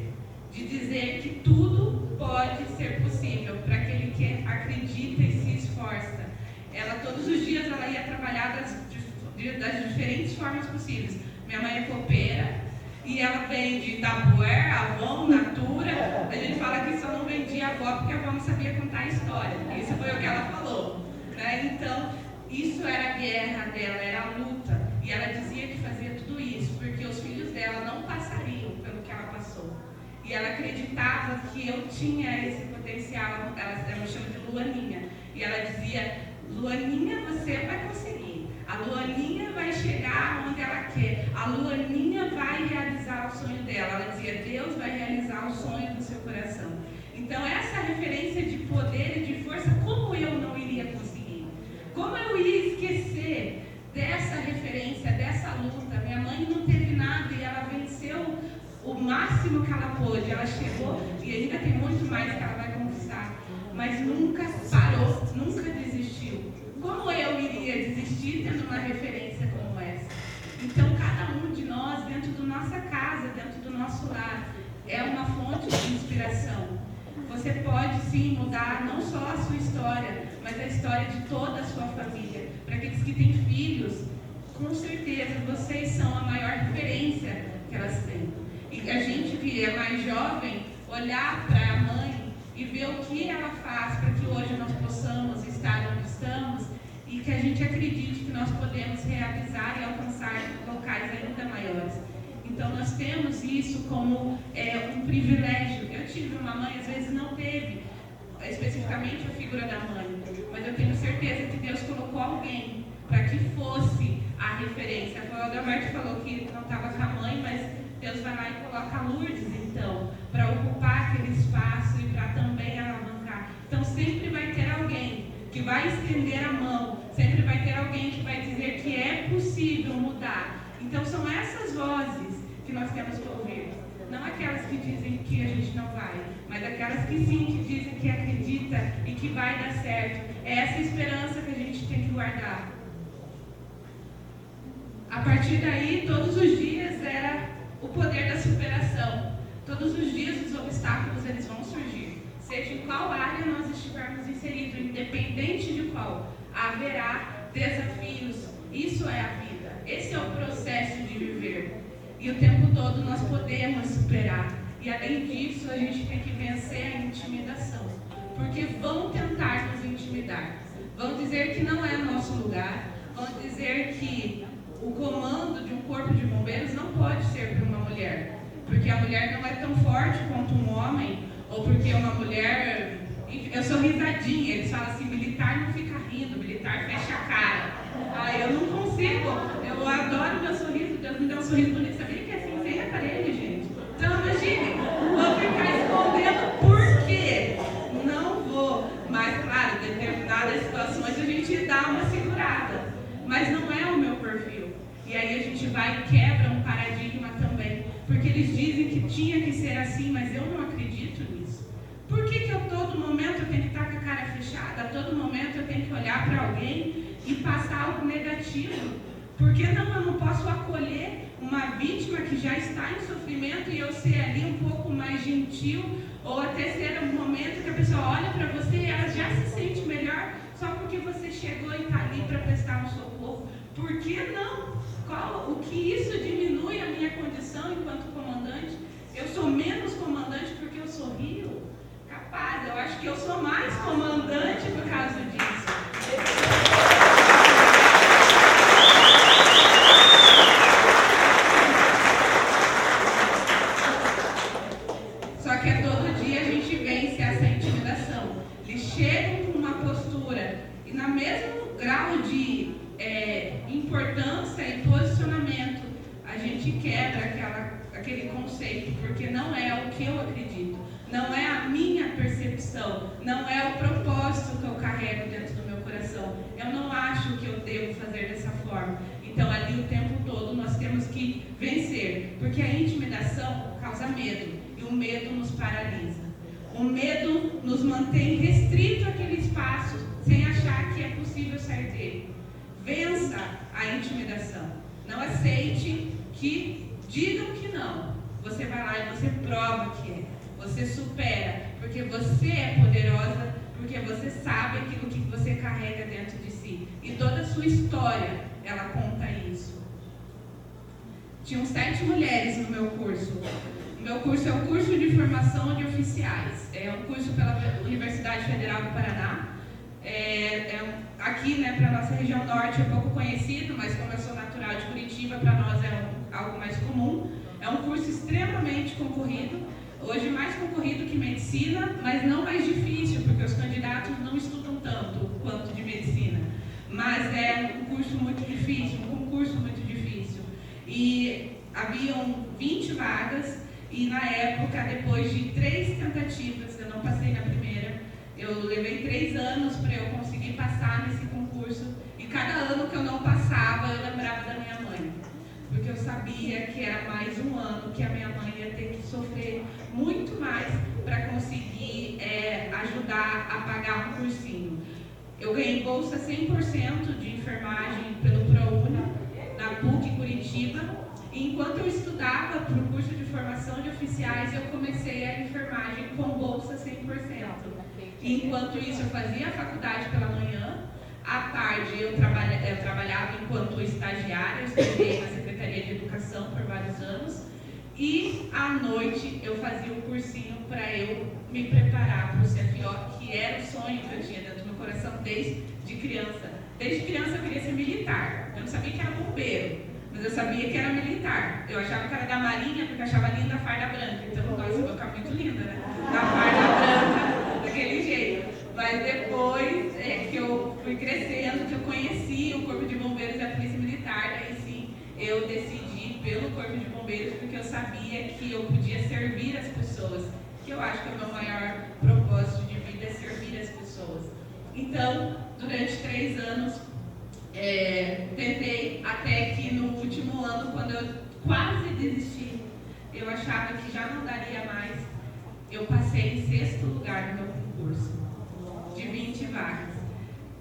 de dizer que tudo pode ser possível para aquele que acredita e se esforça. Ela, todos os dias, ela ia trabalhar das diferentes formas possíveis. Minha mãe é copeira e ela vende Tupperware, Avon, Natura. A gente fala que só não vendia avó porque a avó não sabia contar a história. Isso foi o que ela falou, né? Então, isso era a guerra dela, era a luta. E ela dizia que fazia tudo isso porque os filhos dela não passariam pelo que ela passou. E ela acreditava que eu tinha esse potencial. Ela me chama de Luaninha. E ela dizia: Luaninha, você vai conseguir. A Luaninha vai chegar onde ela quer. A Luaninha vai realizar o sonho dela. Ela dizia: Deus vai realizar o sonho do seu coração. Então, essa referência de poder eu ia esquecer dessa referência, dessa luta? Minha mãe não teve nada e ela venceu o máximo que ela pôde. Ela chegou e ainda tem muito mais que ela vai conquistar, mas nunca parou, nunca desistiu. Como eu iria desistir tendo uma referência como essa? Então, cada um de nós, dentro da nossa casa, dentro do nosso lar, é uma fonte de inspiração. Você pode sim mudar não só a sua história, mas a história de toda a sua família. Para aqueles que têm filhos, com certeza vocês são a maior referência que elas têm. E a gente que é mais jovem, olhar para a mãe e ver o que ela faz para que hoje nós possamos estar onde estamos e que a gente acredite que nós podemos realizar e alcançar locais ainda maiores. Então, nós temos isso como um privilégio. Eu tive uma mãe, às vezes não teve especificamente a figura da mãe, mas eu tenho certeza que Deus colocou alguém para que fosse a referência. A Adalmarte falou que não estava com a mãe, mas Deus vai lá e coloca a Lourdes, então, para ocupar aquele espaço e para também alavancar. Então, sempre vai ter alguém que vai estender a mão, sempre vai ter alguém que vai dizer que é possível mudar. Então, são essas vozes que nós temos que ouvir. Não aquelas que dizem que a gente não vai, mas aquelas que sim, que dizem que acredita e que vai dar certo. É essa esperança que a gente tem que guardar. A partir daí, todos os dias era o poder da superação. Todos os dias os obstáculos eles vão surgir. Seja em qual área nós estivermos inseridos, independente de qual, haverá desafios. Isso é a vida. Esse é o processo de viver. E o tempo todo nós podemos superar. E além disso, a gente tem que vencer a intimidação. Porque vão tentar nos intimidar. Vão dizer que não é nosso lugar. Vão dizer que o comando de um corpo de bombeiros não pode ser para uma mulher. Porque a mulher não é tão forte quanto um homem. Ou porque uma mulher... Eu sou risadinha. Eles falam assim, militar não fica rindo. Militar fecha a cara. Eu não consigo. Eu adoro meu sorriso. Deus me deu um sorriso bonito. Sabia que é assim, sem aparelho, gente? Então, imagine. Vou ficar escondendo. Por quê? Não vou. Mas, claro, em determinadas situações a gente dá uma segurada. Mas não é o meu perfil. E aí a gente vai e quebra um paradigma também. Porque eles dizem que tinha que ser assim, mas eu não acredito nisso. Por que a todo momento eu tenho que estar com a cara fechada? A todo momento eu tenho que olhar para alguém e passar algo negativo? Por que não, eu não posso acolher uma vítima que já está em sofrimento e eu ser ali um pouco mais gentil? Ou até ser um momento que a pessoa olha para você e ela já se sente melhor só porque você chegou e está ali para prestar um socorro? Por que não? O que isso diminui a minha condição enquanto comandante? Eu sou menos comandante porque eu sorrio? Capaz, eu acho que eu sou mais comandante por causa disso. Só que todo dia a gente vence essa intimidação. Eles chegam com uma postura e no mesmo grau de importância e posicionamento, a gente quebra aquele conceito, porque não é o que eu acredito, não é a minha percepção, não é o propósito que eu carrego dentro do meu coração. Eu não acho que eu devo fazer dessa forma. Então, ali o tempo todo nós temos que vencer, porque a intimidação causa medo, e o medo nos paralisa. O medo nos mantém restrito àquele espaço, sem achar que é possível sair dele. Vença a intimidação. Não aceite que digam que não. Você vai lá e você prova que é. Você supera, porque você é poderosa, porque você sabe aquilo que você carrega dentro de si. E toda a sua história, ela conta isso. Tinham 7 mulheres no meu curso. O meu curso é o curso de formação de oficiais. É um curso pela Universidade Federal do Paraná. Aqui, para a nossa região norte é pouco conhecido, mas como eu sou natural de Curitiba, para nós é algo mais comum. É um curso extremamente concorrido, hoje mais concorrido que medicina, mas não mais difícil, porque os candidatos não estudam tanto quanto de medicina. Mas é um curso muito difícil, um concurso muito difícil. E haviam 20 vagas, e na época, depois de 3 tentativas, eu não passei na primeira. Eu levei 3 anos para eu conseguir passar nesse concurso e cada ano que eu não passava, eu lembrava da minha mãe. Porque eu sabia que era mais um ano que a minha mãe ia ter que sofrer muito mais para conseguir ajudar a pagar um cursinho. Eu ganhei bolsa 100% de enfermagem pelo ProUni, na PUC Curitiba. E enquanto eu estudava para o curso de formação de oficiais, eu comecei a enfermagem com bolsa 100%. E enquanto isso, eu fazia a faculdade pela manhã. À tarde, eu trabalhava enquanto estagiária, eu estagiei na Secretaria de Educação por vários anos. E à noite, eu fazia um cursinho para eu me preparar para o CFO, que era o sonho que eu tinha dentro do meu coração desde criança. Desde criança, eu queria ser militar. Eu não sabia que era bombeiro, mas eu sabia que era militar. Eu achava que era da Marinha, porque eu achava linda a farda branca. Então, nossa, eu vou ficar muito linda, né? Da farda branca, daquele jeito. Mas depois que eu fui crescendo, que eu conheci o Corpo de Bombeiros e a Polícia Militar, aí sim eu decidi pelo Corpo de Bombeiros, porque eu sabia que eu podia servir as pessoas, que eu acho que é o meu maior propósito de vida, é servir as pessoas. Então, durante 3 anos, tentei até que no último ano, quando eu quase desisti, eu achava que já não daria mais, eu passei em 6º lugar no meu concurso, de 20 vagas.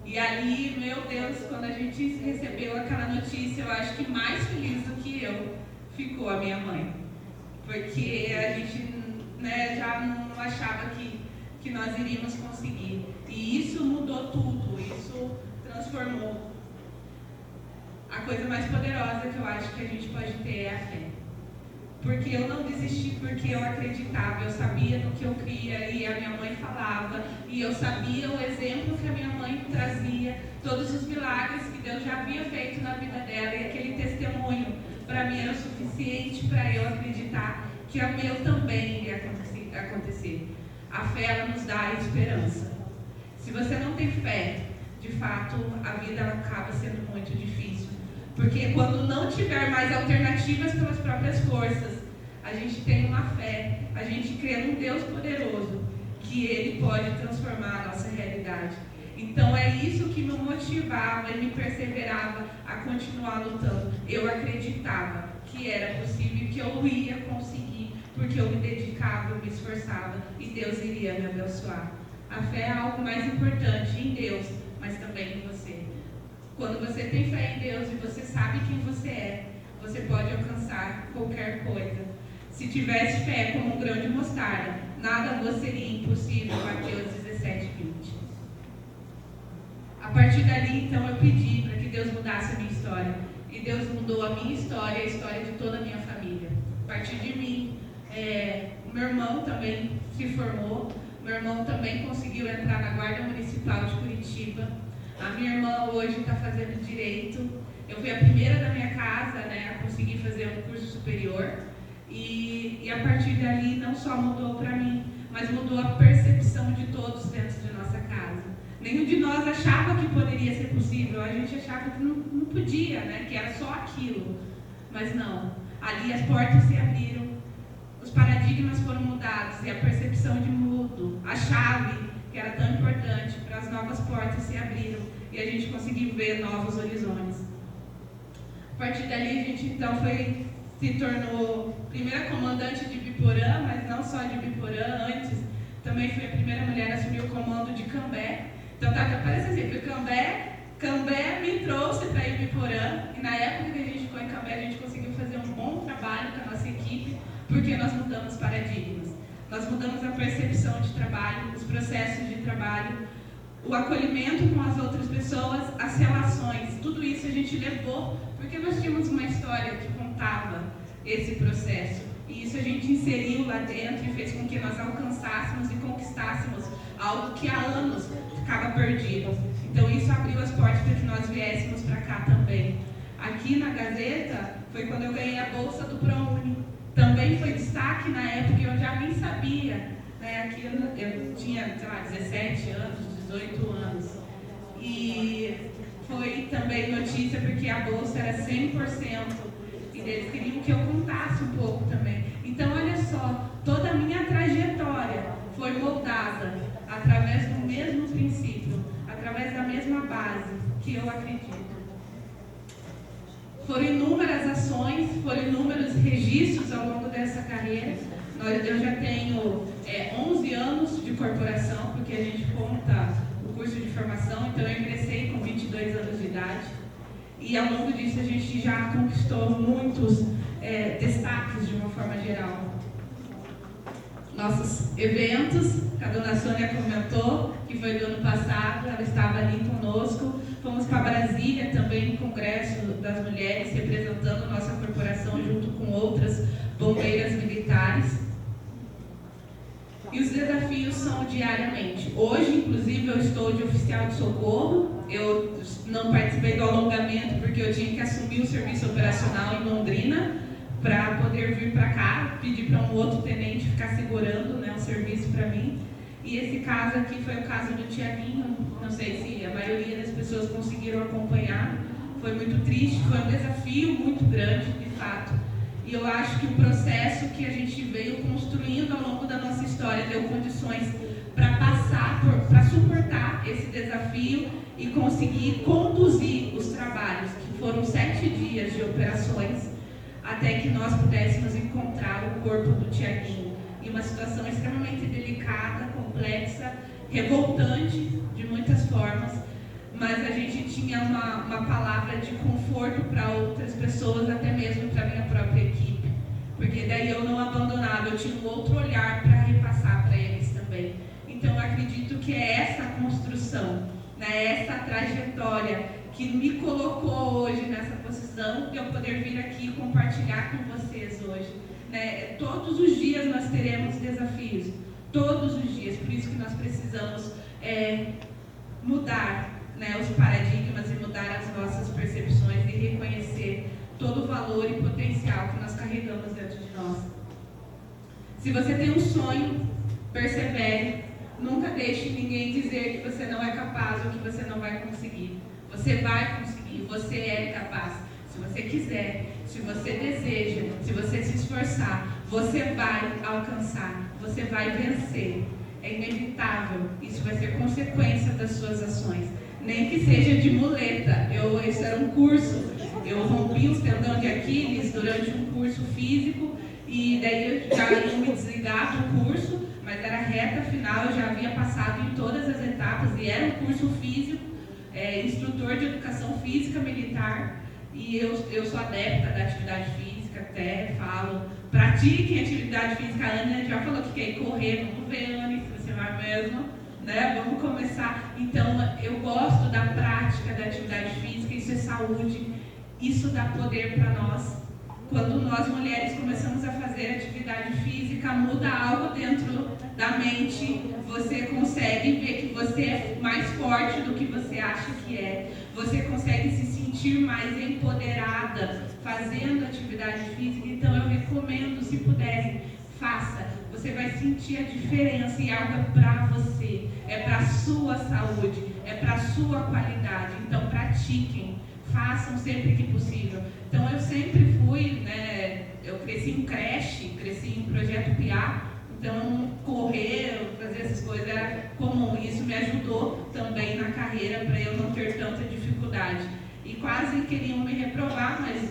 E ali, meu Deus, quando a gente recebeu aquela notícia, eu acho que mais feliz do que eu ficou a minha mãe. Porque a gente já não achava que nós iríamos conseguir. E isso mudou tudo, isso transformou. A coisa mais poderosa que eu acho que a gente pode ter é a fé. Porque eu não desisti, porque eu acreditava, eu sabia no que eu cria e a minha mãe falava, e eu sabia o exemplo que a minha mãe trazia, todos os milagres que Deus já havia feito na vida dela, e aquele testemunho para mim era o suficiente para eu acreditar que o meu também iria acontecer. A fé, ela nos dá a esperança. Se você não tem fé, de fato, a vida ela acaba sendo muito difícil. Porque quando não tiver mais alternativas pelas próprias forças, a gente tem uma fé, a gente crê num Deus poderoso, que Ele pode transformar a nossa realidade. Então é isso que me motivava e me perseverava a continuar lutando. Eu acreditava que era possível, que eu ia conseguir, porque eu me dedicava, eu me esforçava e Deus iria me abençoar. A fé é algo mais importante em Deus, mas também em você. Quando você tem fé em Deus e você sabe quem você é, você pode alcançar qualquer coisa. Se tivesse fé como um grão de mostarda, nada vos seria impossível. Mateus 17:20. A partir dali, então, eu pedi para que Deus mudasse a minha história. E Deus mudou a minha história e a história de toda a minha família. A partir de mim, o meu irmão também se formou. Meu irmão também conseguiu entrar na Guarda Municipal de Curitiba. A minha irmã hoje está fazendo Direito. Eu fui a primeira da minha casa, a conseguir fazer um curso superior. E a partir dali, não só mudou para mim, mas mudou a percepção de todos dentro de nossa casa. Nenhum de nós achava que poderia ser possível. A gente achava que não podia, que era só aquilo. Mas não. Ali as portas se abriram, os paradigmas foram mudados e a percepção de mudo, a chave que era tão importante para as novas portas se abriram e a gente conseguiu ver novos horizontes. A partir dali a gente então se tornou primeira comandante de Biporã, mas não só de Biporã, antes também fui a primeira mulher a assumir o comando de Cambé. Então parece assim, que Cambé me trouxe para Ibiporã, e na época que a gente ficou em Cambé, a gente conseguiu fazer um bom trabalho com a nossa equipe, porque nós mudamos paradigmas. Nós mudamos a percepção de trabalho, os processos de trabalho, o acolhimento com as outras pessoas, as relações. Tudo isso a gente levou, porque nós tínhamos uma história que contava esse processo. E isso a gente inseriu lá dentro e fez com que nós alcançássemos e conquistássemos algo que há anos ficava perdido. Então isso abriu as portas para que nós viéssemos para cá também. Aqui na Gazeta foi quando eu ganhei a bolsa do ProUni. Também foi destaque na época, eu já nem sabia. Aqui eu tinha, 17 anos, 18 anos. E foi também notícia porque a bolsa era 100%. E eles queriam que eu contasse um pouco também. Então, olha só, toda a minha trajetória foi moldada através do mesmo princípio, através da mesma base que eu acredito. Foram inúmeras ações, foram inúmeros registros ao longo dessa carreira. Eu já tenho 11 anos de corporação, porque a gente conta o curso de formação, então eu ingressei com 22 anos de idade. E ao longo disso a gente já conquistou muitos destaques de uma forma geral. Nossos eventos, que a dona Sônia comentou, que foi do ano passado, ela estava ali conosco. Fomos para Brasília também, no Congresso das Mulheres, representando nossa corporação junto com outras bombeiras militares. E os desafios são diariamente. Hoje, inclusive, eu estou de oficial de socorro. Eu não participei do alongamento porque eu tinha que assumir o serviço operacional em Londrina para poder vir para cá, pedir para um outro tenente ficar segurando, né, o serviço para mim. E esse caso aqui foi o caso do Tiaguinho. Não sei se a maioria das pessoas conseguiram acompanhar. Foi muito triste, foi um desafio muito grande, de fato. E eu acho que o processo que a gente veio construindo ao longo da nossa história deu condições para passar, para suportar esse desafio e conseguir conduzir os trabalhos, que foram 7 dias de operações, até que nós pudéssemos encontrar o corpo do Tiaguinho. Em uma situação extremamente delicada, complexa, revoltante de muitas formas, mas a gente tinha uma palavra de conforto para outras pessoas, até mesmo para a minha própria equipe, porque daí eu não abandonava, eu tinha um outro olhar para repassar para eles também. Então eu acredito que é essa construção, né, essa trajetória que me colocou hoje nessa posição de eu poder vir aqui compartilhar com vocês hoje. Né? Todos os dias nós teremos desafios, todos os dias, por isso que nós precisamos mudar, né, os paradigmas e mudar as nossas percepções e reconhecer todo o valor e potencial que nós carregamos dentro de nós. Se você tem um sonho, persevere, nunca deixe ninguém dizer que você não é capaz ou que você não vai conseguir. Você vai conseguir, você é capaz. Se você quiser, se você deseja, se você se esforçar, você vai alcançar, você vai vencer. É inevitável, isso vai ser consequência das suas ações. Nem que seja de muleta. Esse era um curso, eu rompi o tendão de Aquiles durante um curso físico e daí eu já ia me desligar do curso, mas era a reta final, eu já havia passado em todas as etapas e era um curso físico, instrutor de educação física militar, e eu sou adepta da atividade física, até falo, pratiquem atividade física. A Ana já falou que quer ir correr, vamos ver, Ana, se você vai mesmo, né? Vamos começar. Então, eu gosto da prática da atividade física, isso é saúde, isso dá poder para nós. Quando nós mulheres começamos a fazer atividade física, muda algo dentro da mente, você consegue ver que você é mais forte do que você acha que é, você consegue se sentir mais empoderada fazendo atividade física. Então eu recomendo, se puderem, faça, você vai sentir a diferença e algo é para você, é para a sua saúde, é para a sua qualidade. Então pratiquem, façam sempre que possível. Então eu sempre fui, né, eu cresci em creche, cresci em projeto PIA, então correr, fazer essas coisas era comum. Isso me ajudou também na carreira para eu não ter tanta dificuldade. E quase queriam me reprovar, mas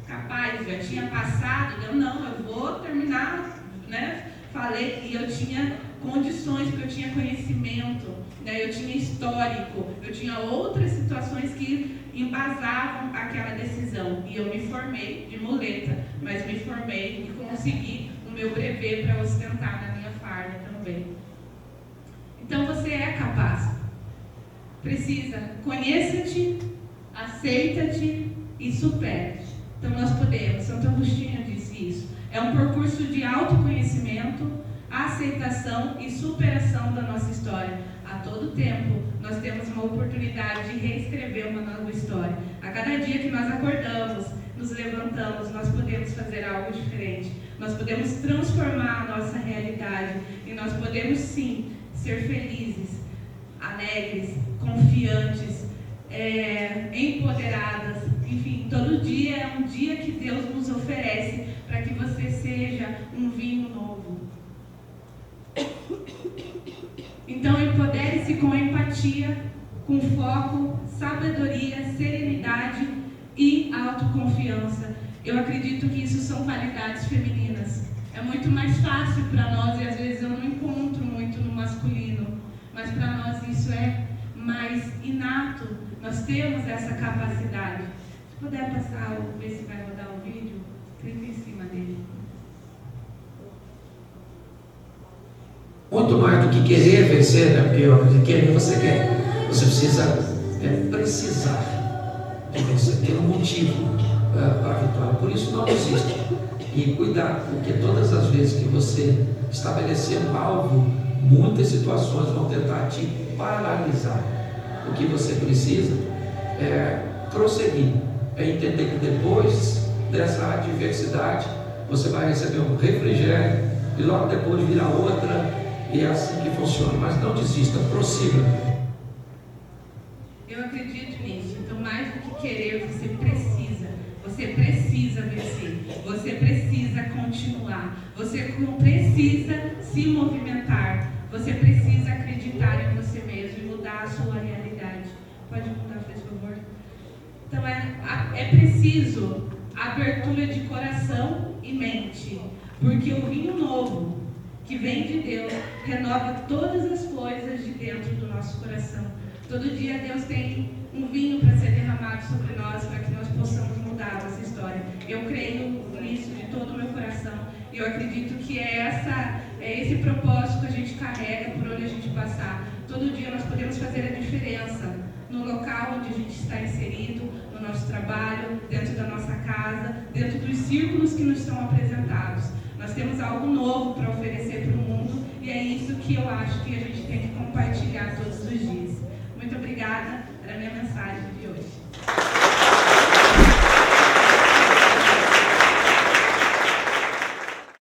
capaz, já tinha passado, eu não, eu vou terminar, né? Falei, e eu tinha condições, porque eu tinha conhecimento, né? Eu tinha histórico, eu tinha outras situações que embasavam aquela decisão. E eu me formei de muleta, mas me formei e consegui o meu brevet para ostentar na minha farda também. Então você é capaz. Precisa, conheça-te, aceita-te e supera-te. Então nós podemos, Santo Agostinho disse isso. É um percurso de autoconhecimento, aceitação e superação da nossa história. A todo tempo, nós temos uma oportunidade de reescrever uma nova história. A cada dia que nós acordamos, nos levantamos, nós podemos fazer algo diferente. Nós podemos transformar a nossa realidade. E nós podemos, sim, ser felizes, alegres, confiantes, empoderadas. Enfim, todo dia é um dia que Deus nos oferece para que você seja um vinho novo. Então, empodere-se com empatia, com foco, sabedoria, serenidade e autoconfiança. Eu acredito que isso são qualidades femininas. É muito mais fácil para nós, e às vezes eu não encontro muito no masculino, mas para nós isso é mais inato. Nós temos essa capacidade. Se puder passar, ver se vai rodar o vídeo, clica em cima dele. Muito mais do que querer vencer, né? Porque querer você quer. Você precisa precisar de vencer, ter um motivo para a vitória. Por isso não desista. E cuidado, porque todas as vezes que você estabelecer um alvo, muitas situações vão tentar te paralisar. O que você precisa é prosseguir, é entender que depois dessa adversidade você vai receber um refrigério e logo depois virá outra, e é assim que funciona. Mas não desista, prossiga. Eu acredito nisso. Então, mais do que querer, você precisa vencer, você precisa continuar, você precisa se movimentar, você precisa acreditar em você mesmo e mudar a sua realidade. Pode mudar, por favor? Então, é preciso abertura de coração e mente, porque o vinho novo que vem de Deus renova todas as coisas de dentro do nosso coração. Todo dia Deus tem um vinho para ser derramado sobre nós, para que nós possamos mudar a nossa história. Eu creio nisso de todo o meu coração, e eu acredito que é esse propósito que a gente carrega por onde a gente passar. Todo dia nós podemos fazer a diferença no local onde a gente está inserido, no nosso trabalho, dentro da nossa casa, dentro dos círculos que nos são apresentados. Nós temos algo novo para oferecer para o mundo, e é isso que eu acho que a gente tem que compartilhar todos os dias. Muito obrigada, era a minha mensagem de hoje.